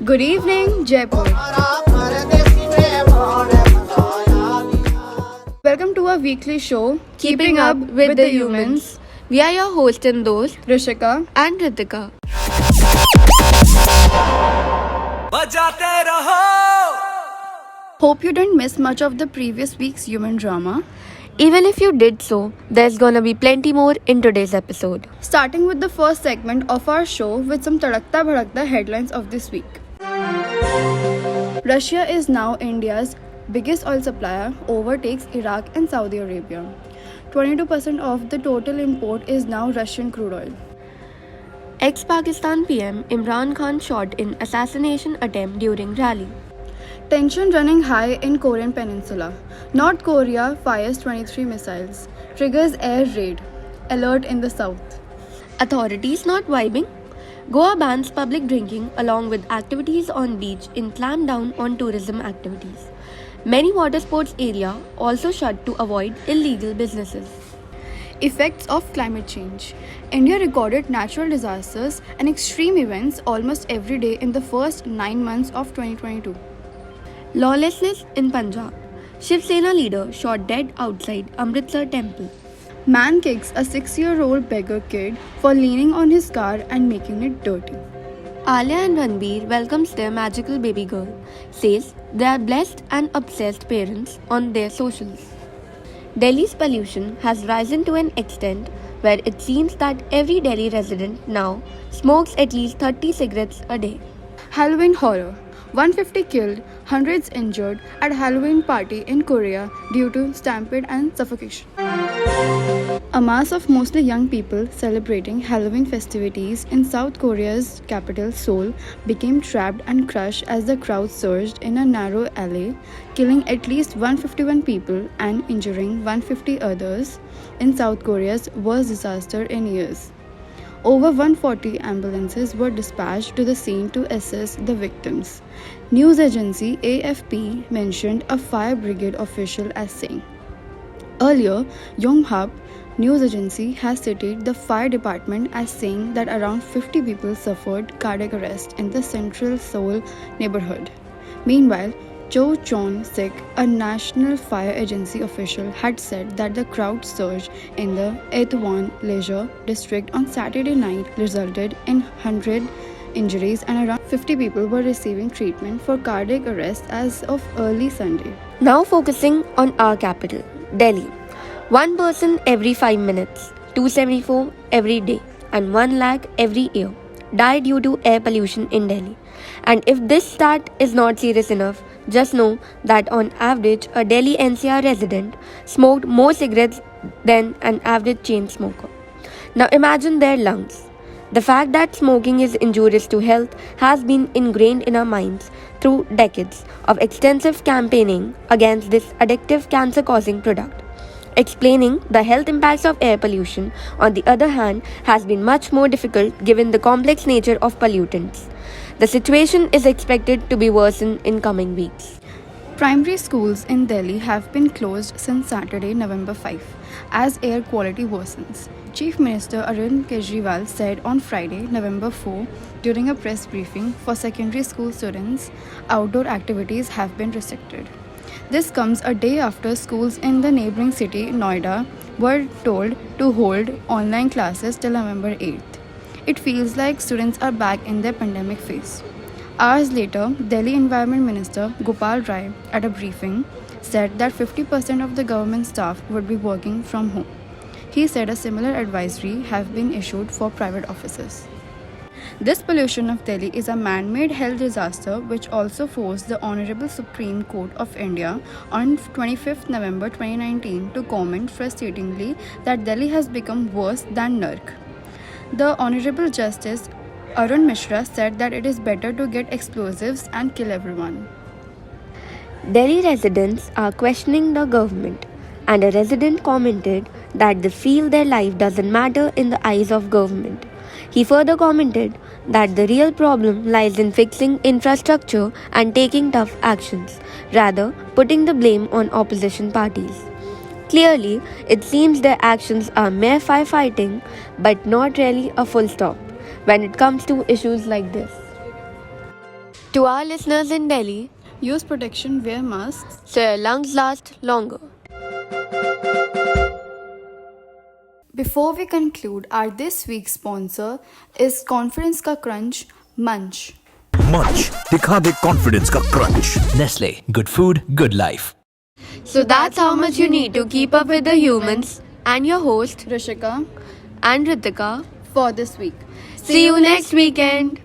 Good evening, Jaipur. Welcome to our weekly show, Keeping Up with the Humans. We are your host and host, Rishika. and Ritika. Hope you didn't miss much of the previous week's human drama. Even if you did so, there's gonna be plenty more in today's episode. Starting with the first segment of our show with some tadakta bhadakta headlines of this week. Russia is now India's biggest oil supplier, overtakes Iraq and Saudi Arabia. 22% of the total import is now Russian crude oil. Ex-Pakistan PM Imran Khan shot in assassination attempt during rally. Tension running high in Korean Peninsula. North Korea fires 23 missiles. Triggers air raid. Alert in the south. Authorities not vibing. Goa bans public drinking along with activities on beach in clampdown on tourism activities. Many water sports area also shut to avoid illegal businesses. Effects of climate change. India recorded natural disasters and extreme events almost every day in the first 9 months of 2022. Lawlessness in Punjab. Shiv Sena leader shot dead outside Amritsar temple. Man kicks a 6-year-old beggar kid for leaning on his car and making it dirty. Alia and Ranbir welcomes their magical baby girl. Says they are blessed and obsessed parents on their socials. Delhi's pollution has risen to an extent where it seems that every Delhi resident now smokes at least 30 cigarettes a day. Halloween horror. 150 killed, hundreds injured at Halloween party in Korea due to stampede and suffocation. A mass of mostly young people celebrating Halloween festivities in South Korea's capital Seoul became trapped and crushed as the crowd surged in a narrow alley, killing at least 151 people and injuring 150 others in South Korea's worst disaster in years. Over 140 ambulances were dispatched to the scene to assess the victims. News agency AFP mentioned a fire brigade official as saying. Earlier, Yonhap news agency has cited the fire department as saying that around 50 people suffered cardiac arrest in the central Seoul neighborhood. Meanwhile, Cho Chon-sik, a national fire agency official, had said that the crowd surge in the Itaewon Leisure district on Saturday night resulted in 100 injuries and around 50 people were receiving treatment for cardiac arrest as of early Sunday. Now focusing on our capital, Delhi. 1 person every 5 minutes, 274 every day, and 1 lakh every year die due to air pollution in Delhi. And if this stat is not serious enough, just know that on average, a Delhi NCR resident smoked more cigarettes than an average chain smoker. Now imagine their lungs. The fact that smoking is injurious to health has been ingrained in our minds through decades of extensive campaigning against this addictive cancer-causing product. Explaining the health impacts of air pollution, on the other hand, has been much more difficult given the complex nature of pollutants. The situation is expected to be worsened in coming weeks. Primary schools in Delhi have been closed since Saturday, November 5, as air quality worsens. Chief Minister Arvind Kejriwal said on Friday, November 4, during a press briefing for secondary school students, outdoor activities have been restricted. This comes a day after schools in the neighboring city, Noida, were told to hold online classes till November 8th. It feels like students are back in their pandemic phase. Hours later, Delhi Environment Minister Gopal Rai, at a briefing, said that 50% of the government staff would be working from home. He said a similar advisory have been issued for private offices. This pollution of Delhi is a man-made health disaster which also forced the Honorable Supreme Court of India on 25th November 2019 to comment frustratingly that Delhi has become worse than Nark. The Honorable Justice Arun Mishra said that it is better to get explosives and kill everyone. Delhi residents are questioning the government, and a resident commented that they feel their life doesn't matter in the eyes of government. He further commented that the real problem lies in fixing infrastructure and taking tough actions, rather putting the blame on opposition parties. Clearly, it seems their actions are mere firefighting, but not really a full stop when it comes to issues like this. To our listeners in Delhi, use protection, wear masks. so your lungs last longer. Before we conclude, our this week's sponsor is Conference Ka Crunch Munch. Munch, दिखा दे confidence का crunch. Nestle, good food, good life. So that's how much you need to keep up with the humans and your host Rishika and Ritika. for this week. See you next weekend.